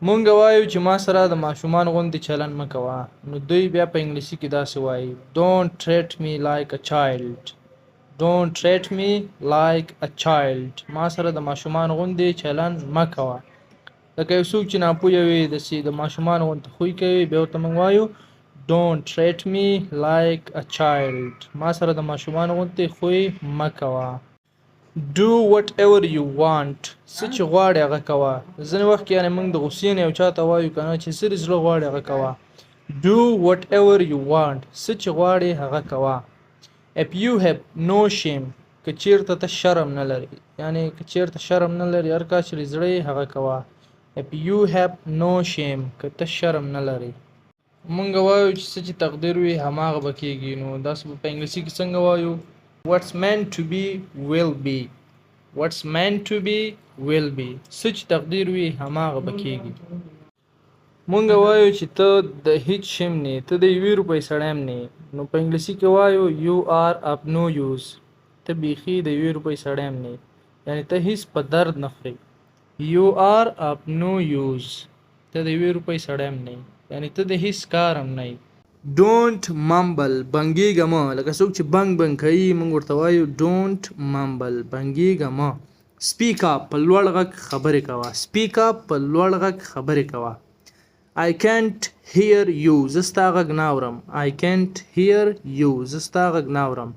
مونږ وایو چې ما سره د ماشومان غوندې چلند مه کوه، نو دوی بیا په انګلیسي کې داسې وایي Don't treat me like a child. Don't treat me like a child. ما سره د ماشومان غوندې چلند مه کوه. لکه یو څوک چې ناپوهه وي د ماشومان غوندې خوی کوي، بیا ورته موږ وایو Don't treat me like a child. ما سره د ماشومان غوندې خوی مه کوه. Do whatever you want. څه چې غواړې هغه کوه. ځینې وخت کې یعنې موږ د غوسې نه یو چا ته وایو که نه چې څه دې زړه غواړي هغه کوه. Do whatever you want. څه چې غواړې هغه کوه. If you have no shame. که چېرته ته شرم نه لري، یعنې که چېرته شرم نه لري، هر کار چې زړه یې هغه کوه. If you have no shame. که ته شرم نه لري. مونږ وایو چې څه چې تقدیر وي هماغه به کېږي. نو داسې په انګلیسي کې څنګه وایو What's meant to be will be. What's meant to be will be. څه چې تقدیر وي هماغه به کېږي. مونږ وایو چې ته د هیڅ شیم نه، ته د 1 روپۍ سړی هم نه. نو په انګلیسي کې وایو You are of no use. ته بیخي د 1 روپۍ سړی هم نه، یعنې ته هیڅ په درد نه خورې. You are of no use. ته د 1 روپۍ سړی هم نه، یعنې ته د هیڅ کار هم نه. Don't mumble. بنګېږه مه. لکه څوک چې بنګ کوي موږ ورته وایو Don't mumble. بنګېږه مه. Speak up. په لوړ غږ خبرې کوه. Speak up. په لوړ غږ خبرې کوه. I can't hear you. زه ستا غږ نه اورم. I can't hear you. زه ستا غږ نه اورم.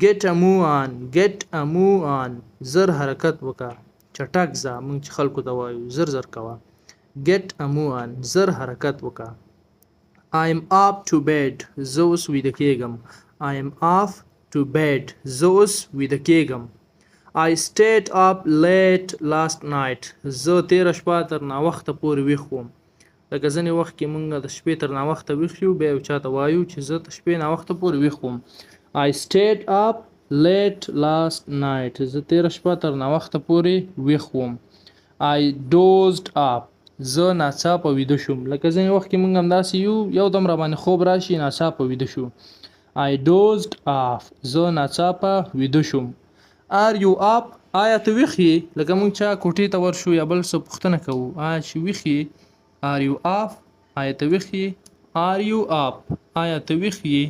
Get a move on. Get a move on. زر حرکت وکړه. چټک ځه. موږ چې خلکو ته وایو زر زر کوه. Get a move on. زر حرکت وکړه. I'm up to bed. زه اوس ویده کېږم. I'm off to bed. زه اوس ویده کېږم. I stayed up late last night. زه تېره شپه تر ناوخته پورې ویښ وم. لکه ځینې وخت کې مونږ د شپې تر ناوخته ویښ یو، بیا یو چا ته وایو چې زه د شپې ناوخته پورې ویښ وم. I stayed up late last night. زه تېره شپه تر ناوخته پورې ویښ وم. I dozed up. زه ناڅاپه ویده شوم. لکه ځینې وخت کې مونږ همداسې یو دم را باندې خوب راشي ناڅاپه ویده شو. I dozed off. زه ناڅاپه ویده شوم. Are you up. آیا ته ویښ یې؟ لکه مونږ چا کوټې ته ورشو یا بل څه پوښتنه کوو، آیا چې ویښ یې؟ Are you up. آیا ته ویښ یې؟ Are you up. آیا ته ویښ یې؟